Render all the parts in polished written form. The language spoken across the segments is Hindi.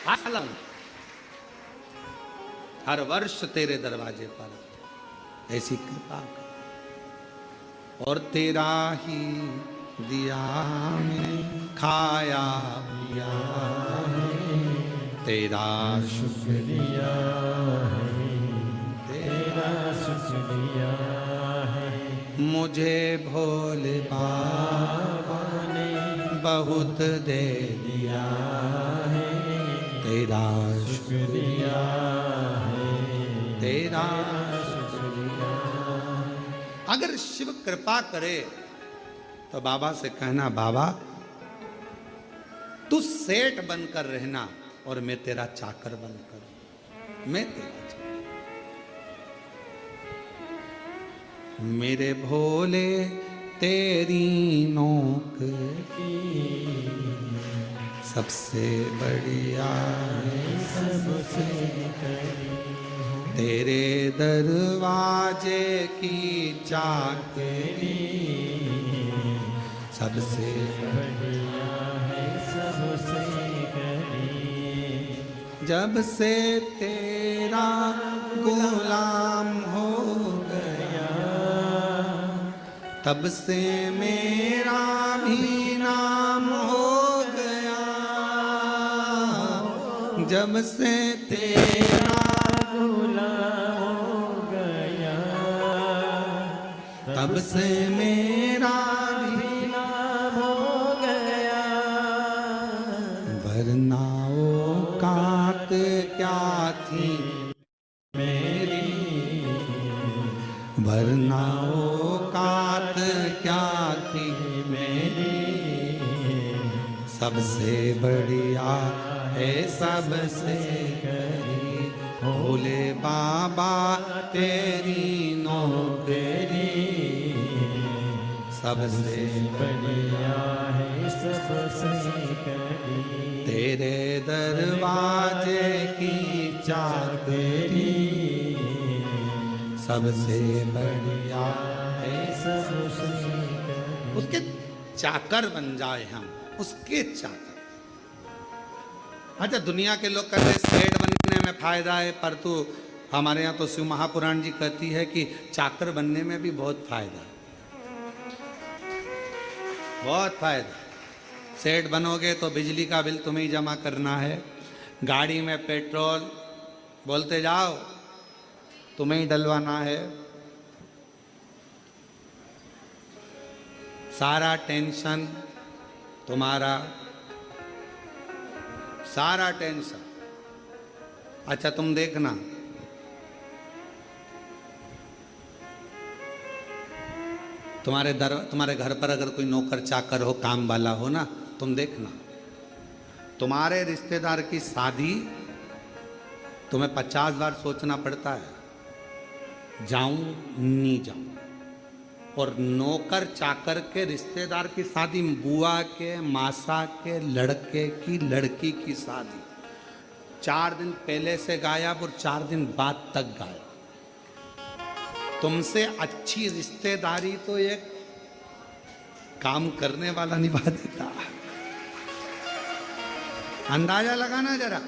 आलम हर वर्ष तेरे दरवाजे पर, ऐसी कृपा कर। और तेरा ही दिया मैंने खाया पिया, तेरा शुक्रिया है, तेरा शुक्रिया है। मुझे भोले बाबा ने बहुत दे दिया है, तेरा शुक्रिया है, तेरा। शुक्रिया। अगर शिव कृपा करे तो बाबा से कहना, बाबा तू सेठ बनकर रहना और मैं तेरा चाकर बनकर, मैं तेरा चाकर। मेरे भोले तेरी नौकरी सबसे बढ़िया है, सबसे करी तेरे दरवाजे की चाकरी सबसे बढ़िया है, सबसे करी। जब से तेरा गुलाम हो गया, तब से मेरा भी नाम हो गया। जब से तेरा गुलाम हो गया, तब से मेरा भी नाम हो गया। वरना औकात क्या थी मेरी, वरना औकात क्या थी मेरी। सबसे बढ़िया है सबसे करी, भोले बाबा तेरी नौकरी सबसे बढ़िया है, सबसे करी। तेरे दरवाजे की चाकरी सबसे बढ़िया है, सबसे करी। उसके चाकर बन जाए हम, उसके चाकर। अच्छा, दुनिया के लोग कहते हैं सेठ बनने में फायदा है, पर तू हमारे यहाँ तो शिव महापुराण जी कहती है कि चाकर बनने में भी बहुत फायदा है, बहुत फायदा। सेठ बनोगे तो बिजली का बिल तुम्हें ही जमा करना है, गाड़ी में पेट्रोल बोलते जाओ तुम्हें ही डलवाना है, सारा टेंशन तुम्हारा, सारा टेंशन। अच्छा तुम देखना, तुम्हारे घर पर अगर कोई नौकर चाकर हो, काम वाला हो ना, तुम देखना तुम्हारे रिश्तेदार की शादी तुम्हें 50 बार सोचना पड़ता है, जाऊं नहीं जाऊं। और नौकर चाकर के रिश्तेदार की शादी, बुआ के, मासा के लड़के की लड़की की शादी 4 दिन पहले से गायब और 4 दिन बाद तक गायब। तुमसे अच्छी रिश्तेदारी तो एक काम करने वाला निभा देता। अंदाजा लगाना जरा,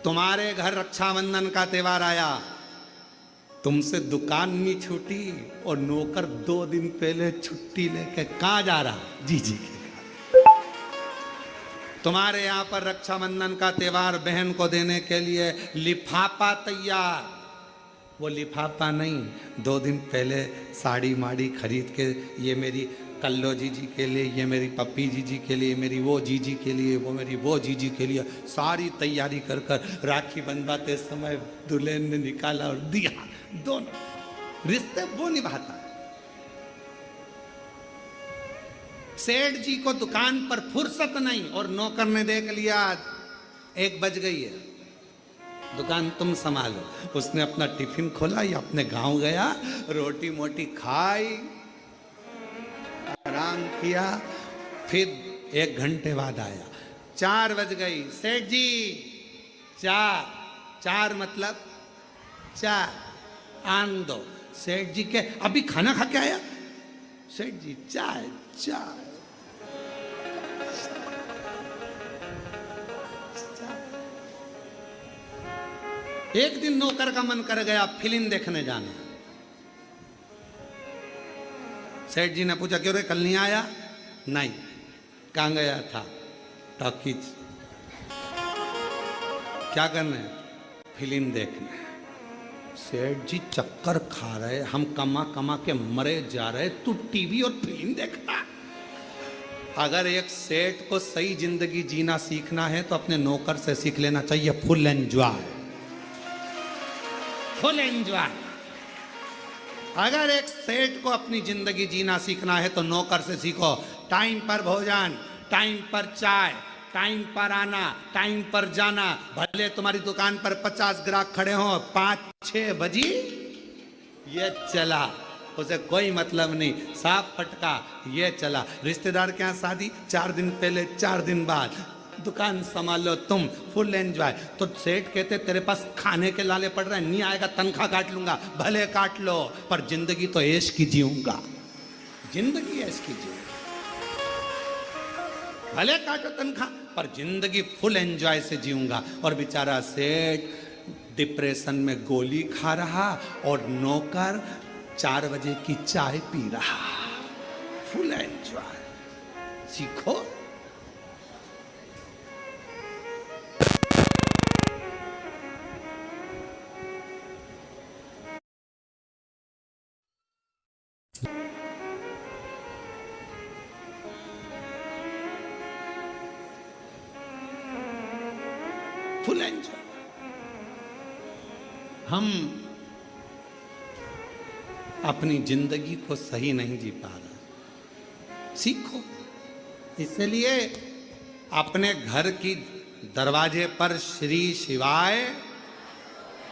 तुम्हारे घर रक्षाबंधन का त्योहार आया, तुमसे दुकान नहीं छूटी और नौकर 2 दिन पहले छुट्टी लेके कहाँ जा रहा, जी के। तुम्हारे यहाँ पर रक्षाबंधन का त्योहार बहन को देने के लिए लिफाफा तैयार, वो लिफाफा नहीं, 2 दिन पहले साड़ी माड़ी खरीद के, ये मेरी कल्लो जीजी के लिए, ये मेरी पप्पी जीजी के लिए, मेरी वो जीजी के लिए, वो मेरी वो जीजी के लिए, सारी तैयारी कर कर राखी बंधवाते समय दुल्हन ने निकाला और दिया। दोनों रिश्ते वो निभाता है। सेठ जी को दुकान पर फुर्सत नहीं और नौकर ने देख लिया 1 बज गई है, दुकान तुम संभालो। उसने अपना टिफिन खोला या अपने गांव गया, रोटी मोटी खाई, आराम किया, फिर 1 घंटे बाद आया, 4 बज गई, सेठ जी 4 मतलब 4 आन दो। सेठ जी के अभी खाना खा के आया, सेठ जी चाय चाय एक दिन नौकर का मन कर गया फिल्म देखने जाना। सेठ जी ने पूछा क्यों रे, कल नहीं आया? नहीं। कहाँ गया था? टॉकीज। क्या करने? फिल्म देखने। सेठ जी चक्कर खा रहे, हम कमा कमा के मरे जा रहे, तू टीवी और फिल्म देखता। अगर एक सेठ को सही जिंदगी जीना सीखना है तो अपने नौकर से सीख लेना चाहिए। Full enjoy, full enjoy. अगर एक सेठ को अपनी जिंदगी जीना सीखना है तो नौकर से सीखो। टाइम पर भोजन, टाइम पर चाय, टाइम पर आना, टाइम पर जाना। भले तुम्हारी दुकान पर 50 ग्राहक खड़े हो, 5-6 बजी ये चला, उसे कोई मतलब नहीं। साफ फटका ये चला। रिश्तेदार के यहाँ शादी, 4 दिन पहले 4 दिन बाद दुकान संभालो तुम, फुल एंजॉय। तो सेठ कहते तेरे पास खाने के लाले पड़ रहे हैं, नहीं आएगा तनख्वाह काट लूंगा। भले काट लो, पर जिंदगी तो ऐश की जीऊंगा, जिंदगी ऐश की जीऊंगा। भले काटो तनख्वाह, पर जिंदगी फुल एंजॉय से जीऊंगा। और बेचारा सेठ डिप्रेशन में गोली खा रहा और नौकर 4 बजे की चाय पी रहा। फुल एंजॉय सीखो। Full enjoy. हम अपनी जिंदगी को सही नहीं जी पा रहे, सीखो। इसलिए अपने घर की दरवाजे पर श्री शिवाय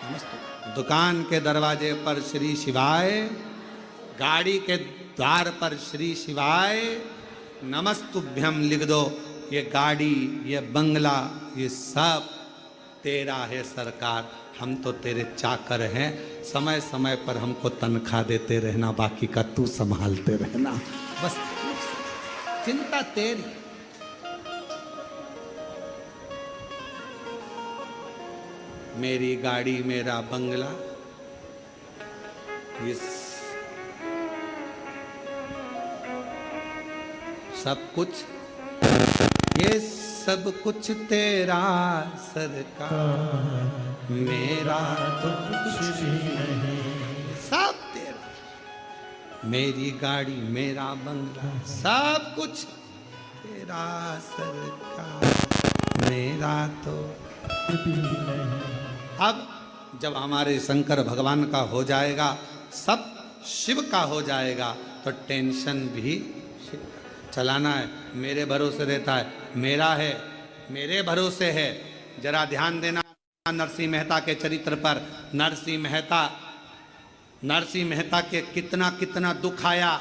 नमस्ते, दुकान के दरवाजे पर श्री शिवाय, गाड़ी के द्वार पर श्री शिवाय नमस्तुभ्यम लिख दो। ये गाड़ी, ये बंगला, ये सब तेरा है सरकार, हम तो तेरे चाकर हैं। समय समय पर हमको तनख्वाह देते रहना, बाकी का तू संभालते रहना। बस चिंता तेरी। मेरी गाड़ी, मेरा बंगला, ये सब कुछ, ये सब कुछ तेरा सरकार, मेरा तो कुछ भी नहीं, सब तेरा। मेरी गाड़ी, मेरा बंगला, सब कुछ तेरा सरकार, मेरा तो कुछ भी नहीं। अब जब हमारे शंकर भगवान का हो जाएगा, सब शिव का हो जाएगा, तो टेंशन भी चलाना है मेरे भरोसे रहता है, मेरा है, मेरे भरोसे है। जरा ध्यान देना नरसिंह मेहता के चरित्र पर। नरसिंह मेहता के कितना कितना दुख आया,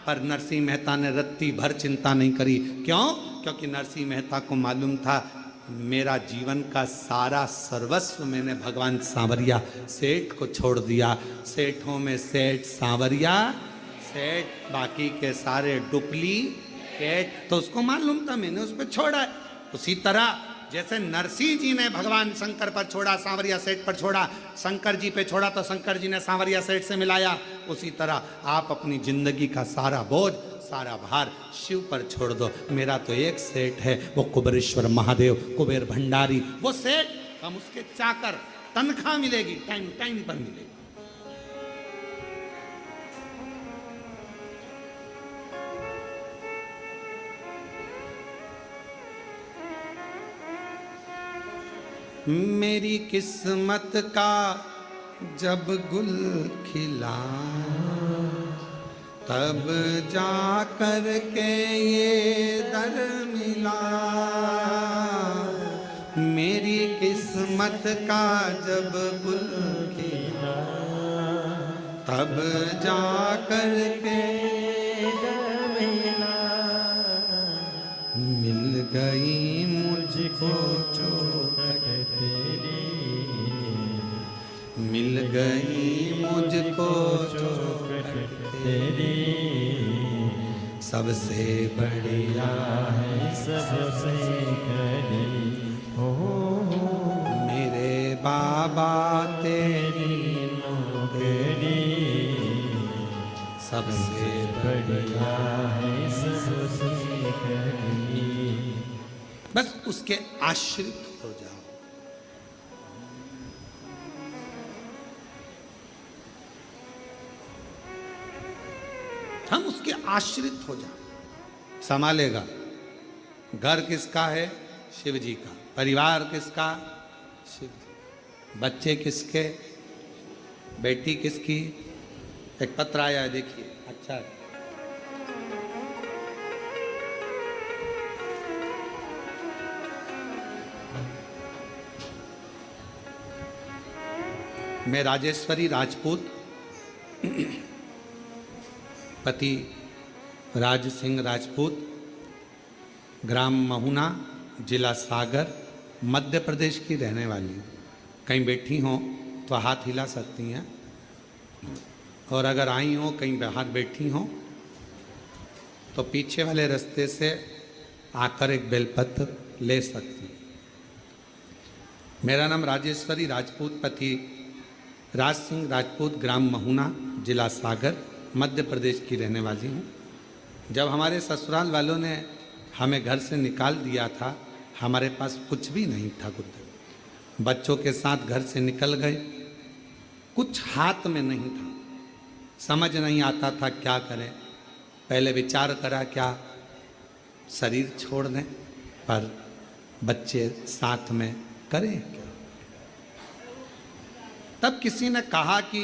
पर नरसिंह मेहता ने रत्ती भर चिंता नहीं करी। क्यों? क्योंकि नरसिंह मेहता को मालूम था मेरा जीवन का सारा सर्वस्व मैंने भगवान सांवरिया सेठ को छोड़ दिया। सेठों में सेठ सांवरिया सेठ, बाकी के सारे डुप्लीकेट। तो उसको मालूम था मैंने उस पर छोड़ा है। उसी तरह जैसे नरसिंह जी ने भगवान शंकर पर छोड़ा, सांवरिया सेठ पर छोड़ा, शंकर जी पे छोड़ा तो शंकर जी ने सांवरिया सेठ से मिलाया। उसी तरह आप अपनी जिंदगी का सारा बोझ, सारा भार शिव पर छोड़ दो। मेरा तो एक सेठ है, वो कुबेरेश्वर महादेव, कुबेर भंडारी। वो सेठ, हम उसके चाकर, तनख्वाह मिलेगी, टाइम टाइम पर मिलेगी। मेरी किस्मत का जब गुल खिला, तब जा कर के ये दर मिला। मेरी किस्मत का जब गुल खिला, तब जा कर के दर मिला। मिल गई मुझको चौखट तेरी, मिल गई मुझको चौखट तेरी। सबसे बढ़िया है सबसे कड़ी हो मेरे बाप बाबा तेरी नौकरी सबसे बढ़िया है सबसे कड़ी। बस उसके आश्रित हो जाओ। हम उसके आश्रित हो जाओ। संभालेगा। घर किसका है? शिव जी का। परिवार किसका? शिव जी। बच्चे किसके? बेटी किसकी? एक पत्र आया है, देखिए। अच्छा है। मैं राजेश्वरी राजपूत, पति राज सिंह राजपूत, ग्राम महुना, जिला सागर, मध्य प्रदेश की रहने वाली हूँ। कहीं बैठी हों तो हाथ हिला सकती हैं, और अगर आई हों कहीं बाहर बैठी हों तो पीछे वाले रास्ते से आकर एक बेलपत्र ले सकती हैं। मेरा नाम राजेश्वरी राजपूत, पति राज सिंह राजपूत, ग्राम महुना, जिला सागर, मध्य प्रदेश की रहने वाली हूँ। जब हमारे ससुराल वालों ने हमें घर से निकाल दिया था, हमारे पास कुछ भी नहीं था गुरुदेव। बच्चों के साथ घर से निकल गए, कुछ हाथ में नहीं था, समझ नहीं आता था क्या करें। पहले विचार करा क्या शरीर छोड़ दें, पर बच्चे साथ में करें क्या। तब किसी ने कहा कि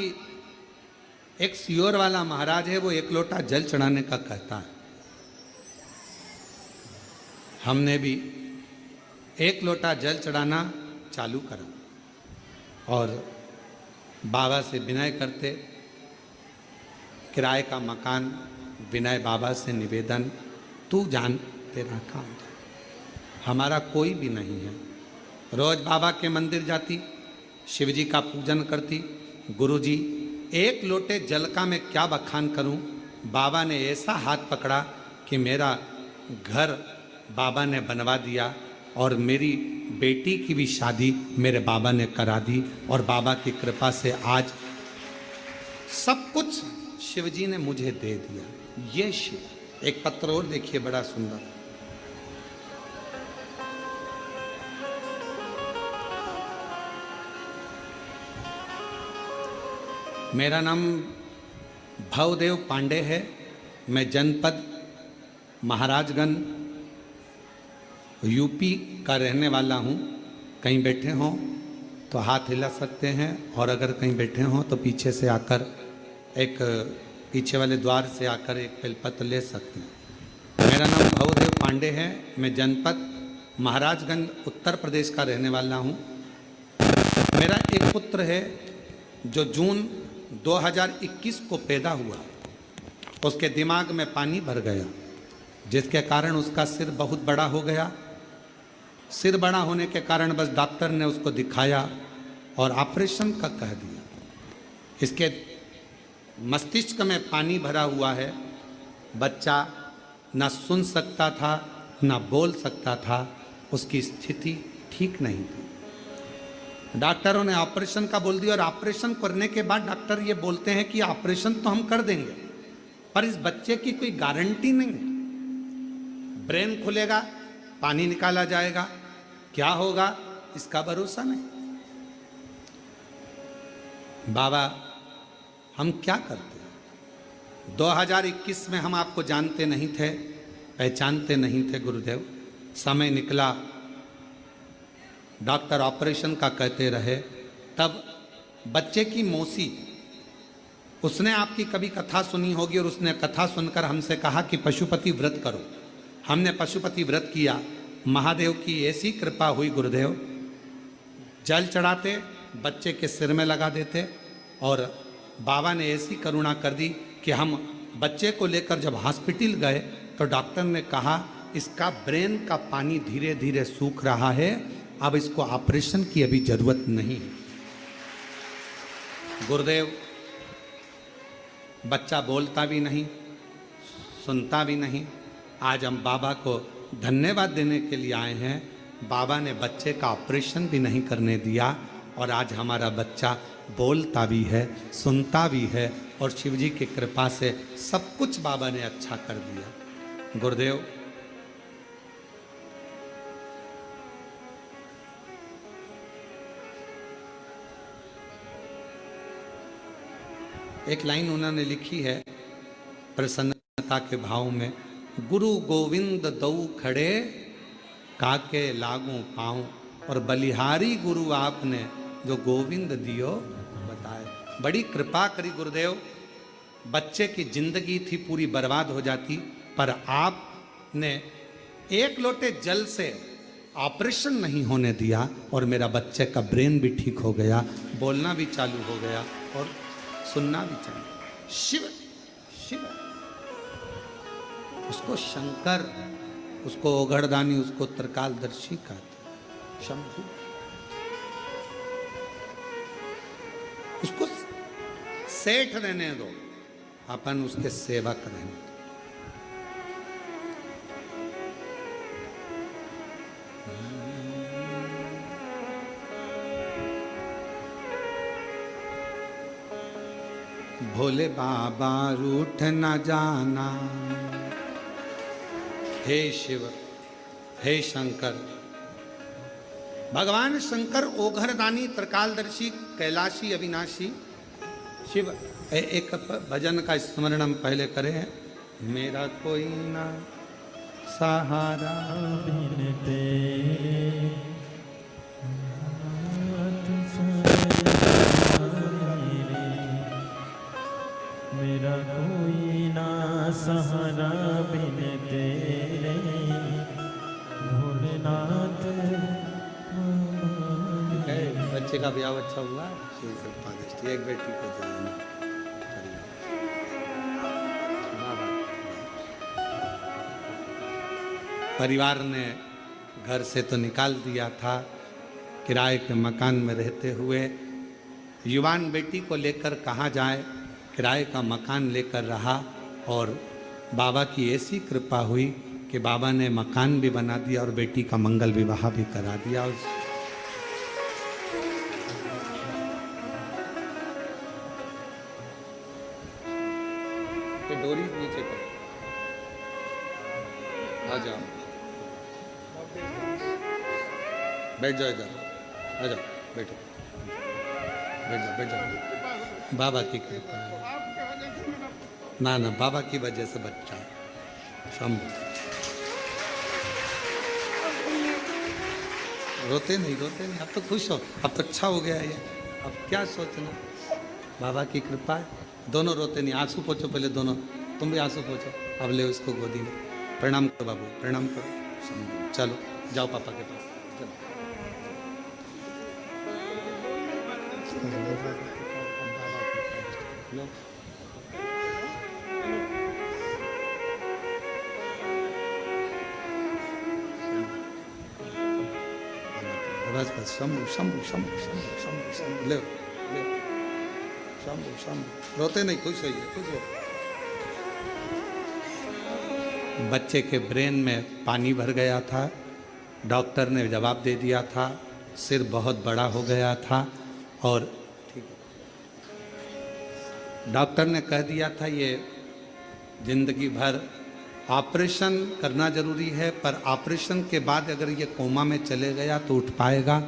एक सियोर वाला महाराज है, वो एक लोटा जल चढ़ाने का कहता है। हमने भी एक लोटा जल चढ़ाना चालू करा और बाबा से विनय करते, किराए का मकान, विनय बाबा से निवेदन, तू जान तेरा काम, हमारा कोई भी नहीं है। रोज बाबा के मंदिर जाती, शिव जी का पूजन करती। गुरु जी, एक लोटे जल का मैं क्या बखान करूं। बाबा ने ऐसा हाथ पकड़ा कि मेरा घर बाबा ने बनवा दिया, और मेरी बेटी की भी शादी मेरे बाबा ने करा दी, और बाबा की कृपा से आज सब कुछ शिव जी ने मुझे दे दिया। ये शिव। एक पत्र और देखिए, बड़ा सुंदर। मेरा नाम भवदेव पांडे है। मैं जनपद महाराजगंज यूपी का रहने वाला हूँ। कहीं बैठे हों तो हाथ हिला सकते हैं, और अगर कहीं बैठे हों तो पीछे से आकर एक पीछे वाले द्वार से आकर एक बेलपत्र ले सकते हैं। मेरा नाम भवदेव पांडे है। मैं जनपद महाराजगंज उत्तर प्रदेश का रहने वाला हूँ। मेरा एक पुत्र है जो जून 2021 को पैदा हुआ। उसके दिमाग में पानी भर गया, जिसके कारण उसका सिर बहुत बड़ा हो गया। सिर बड़ा होने के कारण बस डॉक्टर ने उसको दिखाया और ऑपरेशन का कह दिया। इसके मस्तिष्क में पानी भरा हुआ है। बच्चा ना सुन सकता था, ना बोल सकता था। उसकी स्थिति ठीक नहीं थी। डॉक्टरों ने ऑपरेशन का बोल दिया, और ऑपरेशन करने के बाद डॉक्टर ये बोलते हैं कि ऑपरेशन तो हम कर देंगे, पर इस बच्चे की कोई गारंटी नहीं है। ब्रेन खुलेगा, पानी निकाला जाएगा, क्या होगा इसका भरोसा नहीं। बाबा, हम क्या करते हैं? 2021 में हम आपको जानते नहीं थे, पहचानते नहीं थे गुरुदेव। समय निकला, डॉक्टर ऑपरेशन का कहते रहे। तब बच्चे की मौसी, उसने आपकी कभी कथा सुनी होगी, और उसने कथा सुनकर हमसे कहा कि पशुपति व्रत करो। हमने पशुपति व्रत किया। महादेव की ऐसी कृपा हुई गुरुदेव, जल चढ़ाते, बच्चे के सिर में लगा देते, और बाबा ने ऐसी करुणा कर दी कि हम बच्चे को लेकर जब हॉस्पिटल गए तो डॉक्टर ने कहा इसका ब्रेन का पानी धीरे धीरे सूख रहा है, अब इसको ऑपरेशन की अभी जरूरत नहीं है। गुरुदेव, बच्चा बोलता भी नहीं, सुनता भी नहीं। आज हम बाबा को धन्यवाद देने के लिए आए हैं। बाबा ने बच्चे का ऑपरेशन भी नहीं करने दिया, और आज हमारा बच्चा बोलता भी है, सुनता भी है, और शिव जी की कृपा से सब कुछ बाबा ने अच्छा कर दिया। गुरुदेव, एक लाइन उन्होंने लिखी है प्रसन्नता के भाव में, गुरु गोविंद दऊ खड़े काके लागू पाऊं, और बलिहारी गुरु आपने जो गोविंद दियो बताए। बड़ी कृपा करी गुरुदेव। बच्चे की जिंदगी थी पूरी बर्बाद हो जाती, पर आपने एक लोटे जल से ऑपरेशन नहीं होने दिया, और मेरा बच्चे का ब्रेन भी ठीक हो गया, बोलना भी चालू हो गया और सुनना भी चालू। शिव शिव, उसको शंकर, उसको ओघड़दानी, उसको त्रिकालदर्शी कहते, शंभु। उसको सेठ रहने दो, अपन उसके सेवक रहने दो। भोले बाबा रूठ न जाना, हे शिव हे शंकर। भगवान शंकर ओघरदानी, त्रिकालदर्शी, कैलाशी, अविनाशी शिव। एक भजन का स्मरण हम पहले करें, मेरा कोई ना सहारा बिन तेरे, मेरा कोई ना सहारा बिन तेरे, भोलेनाथ। बच्चे का ब्याह अच्छा हुआ, एक बेटी को परिवार ने घर से तो निकाल दिया था, किराए के मकान में रहते हुए युवान बेटी को लेकर कहाँ जाए, किराए का मकान लेकर रहा, और बाबा की ऐसी कृपा हुई कि बाबा ने मकान भी बना दिया और बेटी का मंगल विवाह भी करा दिया। डोरी नीचे करो, आ जाओ, बैठ जाओ, इधर आ जाओ, बैठो, बैठ जाओ, बैठ जाओ। बाबा की कृपा है, ना ना, बाबा की वजह से बच्चा शंभु। रोते नहीं, रोते नहीं, अब तो खुश हो, अब तो अच्छा हो गया ये, अब क्या सोचना, बाबा की कृपा है। दोनों रोते नहीं, आंसू पोछो पहले दोनों, तुम भी आंसू पोछो, अब ले उसको गोदी में। प्रणाम करो बाबू, प्रणाम करो, चलो जाओ पापा के पास, चलो। बस बस, शंभु शंभु शंभु शंभु शंभु शंभु, ले ले, शंभु शंभु। रोते नहीं, खुश होइए, खुश हो। बच्चे के ब्रेन में पानी भर गया था, डॉक्टर ने जवाब दे दिया था, सिर बहुत बड़ा हो गया था, और डॉक्टर ने कह दिया था ये जिंदगी भर ऑपरेशन करना जरूरी है, पर ऑपरेशन के बाद अगर ये कोमा में चले गया तो उठ पाएगा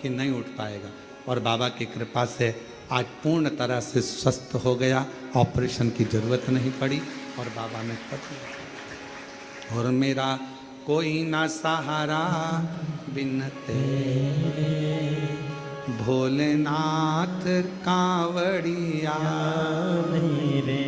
कि नहीं उठ पाएगा। और बाबा की कृपा से आज पूर्ण तरह से स्वस्थ हो गया, ऑपरेशन की जरूरत नहीं पड़ी, और बाबा ने कर दिया। और मेरा कोई ना सहारा बिन तेरे, भोलेनाथ कांवड़िया मेरे